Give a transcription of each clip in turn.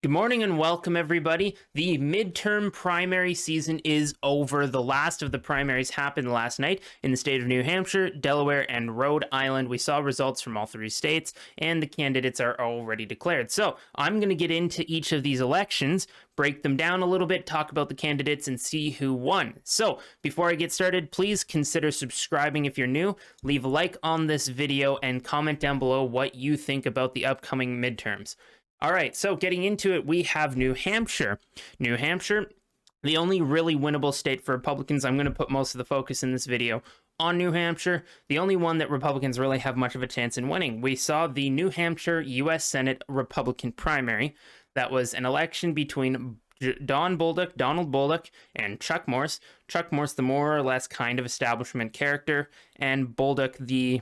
Good morning and welcome, everybody. The midterm primary season is over. The last of the primaries happened last night in the state of New Hampshire, Delaware, and Rhode Island. We saw results from all three states, and the candidates are already declared. So I'm going to get into each of these elections, break them down a little bit, talk about the candidates, and see who won. So before I get started, please consider subscribing if you're new. Leave a like on this video and comment down below what you think about the upcoming midterms. All right, so getting into it, we have New Hampshire. New Hampshire, the only really winnable state for Republicans. I'm going to put most of the focus in this video on New Hampshire, the only one that Republicans really have much of a chance in winning. We saw the New Hampshire U.S. Senate Republican primary. That was an election between Donald Bolduc, and Chuck Morse. Chuck Morse, the more or less kind of establishment character, and Bolduc, the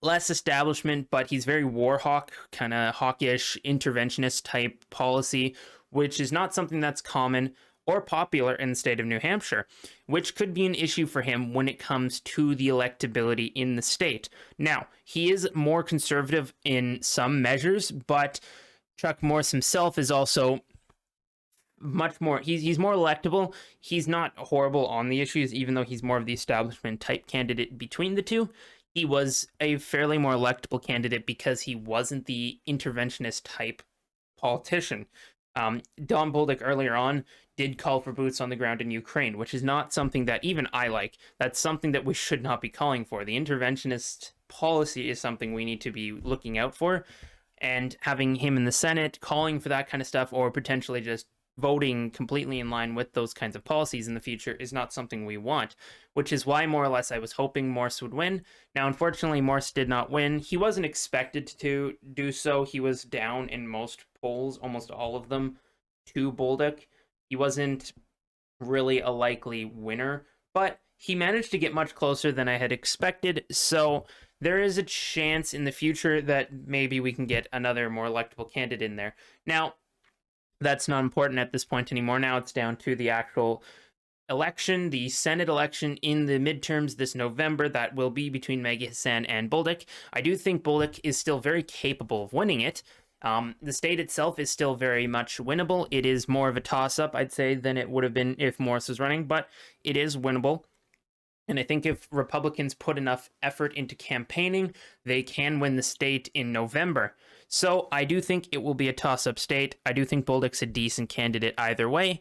less establishment, but he's very war hawk, kind of hawkish, interventionist type policy, which is not something that's common or popular in the state of New Hampshire, which could be an issue for him when it comes to the electability in the state. Now, he is more conservative in some measures, but Chuck Morse himself is also much more, he's more electable. He's not horrible on the issues, even though he's more of the establishment type candidate between the two. He was a fairly more electable candidate because he wasn't the interventionist type politician. Don Bolduc earlier on did call for boots on the ground in Ukraine, which is not something that even I like. That's something that we should not be calling for. The interventionist policy is something we need to be looking out for, and having him in the Senate calling for that kind of stuff, or potentially just voting completely in line with those kinds of policies in the future, is not something we want, which is why more or less I was hoping Morse would win. Now, unfortunately, Morse did not win. He wasn't expected to do so. He was down in most polls, almost all of them, to Bolduc. He wasn't really a likely winner, but he managed to get much closer than I had expected, so there is a chance in the future that maybe we can get another more electable candidate in there. Now, that's not important at this point anymore. Now it's down to the actual election, the Senate election in the midterms this November. That will be between Maggie Hassan and Bolduc. I do think Bolduc is still very capable of winning it. The state itself is still very much winnable. It is more of a toss-up, I'd say, than it would have been if Morse was running, but it is winnable. And I think if Republicans put enough effort into campaigning, they can win the state in November. So I do think it will be a toss-up state. I do think Bolduc's a decent candidate either way.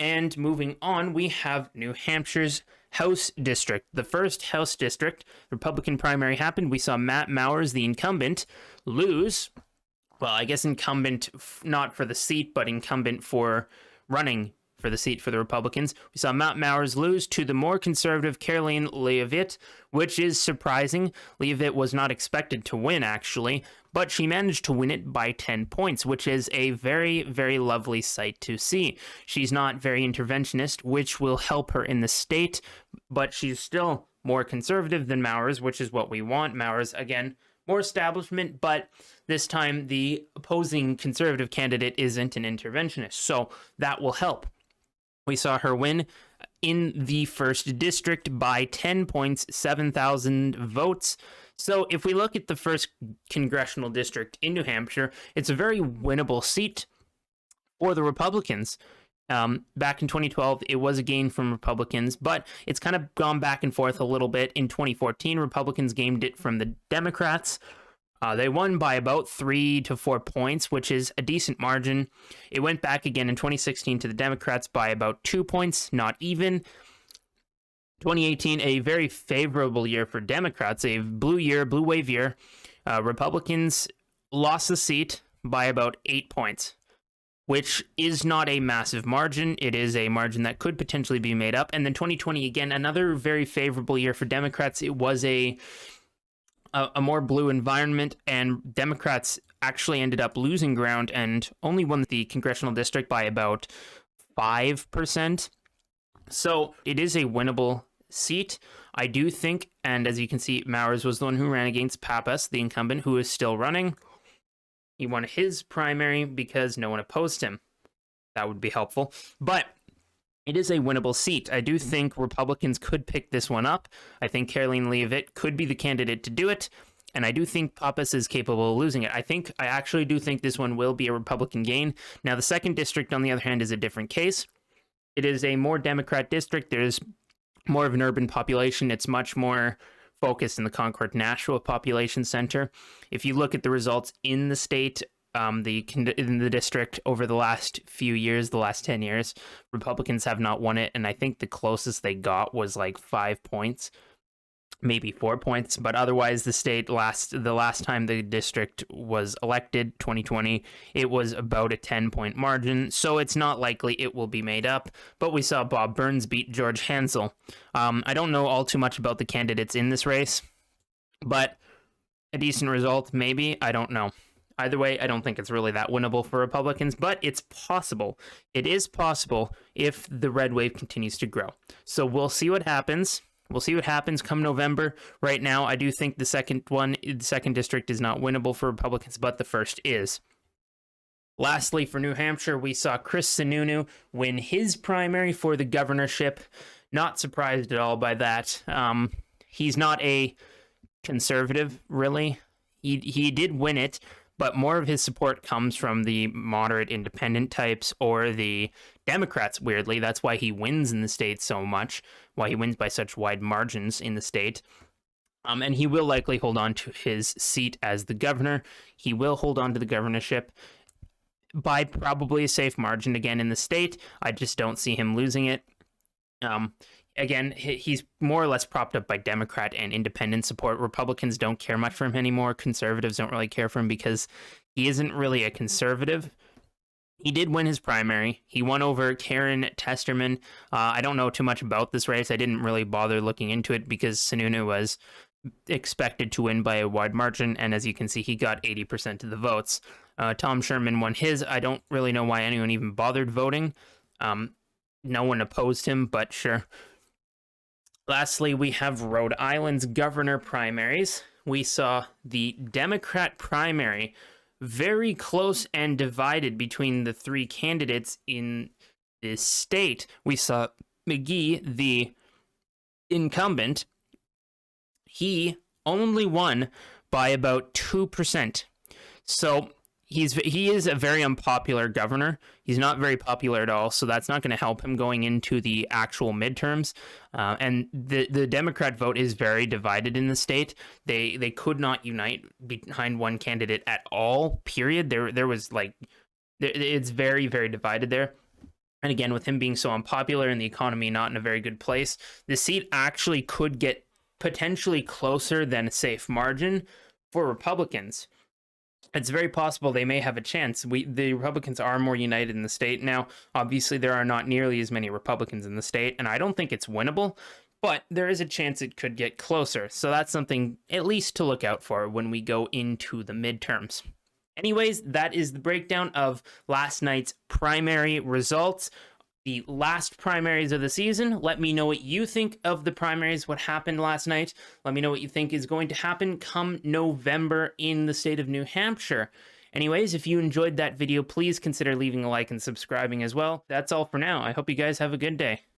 And moving on, we have New Hampshire's House District. The first House District Republican primary happened. We saw Matt Mowers, the incumbent, lose. Well, I guess incumbent not for the seat, but incumbent for running for the seat for the Republicans. We saw Matt Mowers lose to the more conservative Caroline Leavitt, which is surprising. Leavitt was not expected to win, actually, but she managed to win it by 10 points, which is a very, very lovely sight to see. She's not very interventionist, which will help her in the state, but she's still more conservative than Mowers, which is what we want. Mowers, again, more establishment, but this time the opposing conservative candidate isn't an interventionist, so that will help. We saw her win in the first district by 10 points, 7,000 votes. So if we look at the first congressional district in New Hampshire, it's a very winnable seat for the Republicans. Back in 2012, it was a gain from Republicans, but it's kind of gone back and forth a little bit. In 2014, Republicans gained it from the Democrats. They won by about 3 to 4 points, which is a decent margin. It went back again in 2016 to the Democrats by about 2 points, not even. 2018, a very favorable year for Democrats, a blue wave year. Republicans lost the seat by about 8 points, which is not a massive margin. It is a margin that could potentially be made up. And then 2020, again, another very favorable year for Democrats. It was a more blue environment, and Democrats actually ended up losing ground and only won the congressional district by about 5%. So it is a winnable seat, I do think. And as you can see, Mowers was the one who ran against Pappas, the incumbent, who is still running. He won his primary because no one opposed him. That would be helpful. But it is a winnable seat. I do think Republicans could pick this one up. I think Caroline Leavitt could be the candidate to do it. And I do think Pappas is capable of losing it. I actually do think this one will be a Republican gain. Now, the 2nd district, on the other hand, is a different case. It is a more Democrat district. There's more of an urban population. It's much more focused in the Concord-Nashua population center. If you look at the results in the state, in the district over the last few years, the last 10 years, Republicans have not won it. And I think the closest they got was like 5 points. Maybe 4 points, but otherwise the state the last time the district was elected, 2020, it was about a 10-point margin, so it's not likely it will be made up. But we saw Bob Burns beat George Hansel. I don't know all too much about the candidates in this race, but a decent result, maybe. I don't know. Either way, I don't think it's really that winnable for Republicans, but it's possible. It is possible if the red wave continues to grow. So we'll see what happens. We'll see what happens come November. Right now, I do think the 2nd district is not winnable for Republicans, but the 1st is. Lastly, for New Hampshire, we saw Chris Sununu win his primary for the governorship. Not surprised at all by that. He's not a conservative, really. He did win it, but more of his support comes from the moderate independent types or the Democrats, weirdly. That's why he wins in the state so much, why he wins by such wide margins in the state. And he will likely hold on to his seat as the governor. He will hold on to the governorship by probably a safe margin again in the state. I just don't see him losing it. Again, he's more or less propped up by Democrat and independent support. Republicans don't care much for him anymore. Conservatives don't really care for him because he isn't really a conservative. He did win his primary. He won over Karen Testerman. I don't know too much about this race. I didn't really bother looking into it because Sununu was expected to win by a wide margin, and as you can see, he got 80% of the votes. Tom Sherman won his. I don't really know why anyone even bothered voting. No one opposed him, but sure. Lastly, we have Rhode Island's governor primaries. We saw the Democrat primary very close and divided between the 3 candidates in this state. We saw McGee, the incumbent, he only won by about 2%. So he is a very unpopular governor. He's not very popular at all, so that's not going to help him going into the actual midterms. And the Democrat vote is very divided in the state. They could not unite behind one candidate at all, period. There was it's very, very divided there. And again, with him being so unpopular and the economy not in a very good place, the seat actually could get potentially closer than a safe margin for Republicans. It's very possible they may have a chance. The Republicans are more united in the state now. Obviously, there are not nearly as many Republicans in the state, and I don't think it's winnable, but there is a chance it could get closer. So that's something at least to look out for when we go into the midterms. Anyways, that is the breakdown of last night's primary results. The last primaries of the season. Let me know what you think of the primaries, what happened last night. Let me know what you think is going to happen come November in the state of New Hampshire. Anyways, if you enjoyed that video, please consider leaving a like and subscribing as well. That's all for now. I hope you guys have a good day.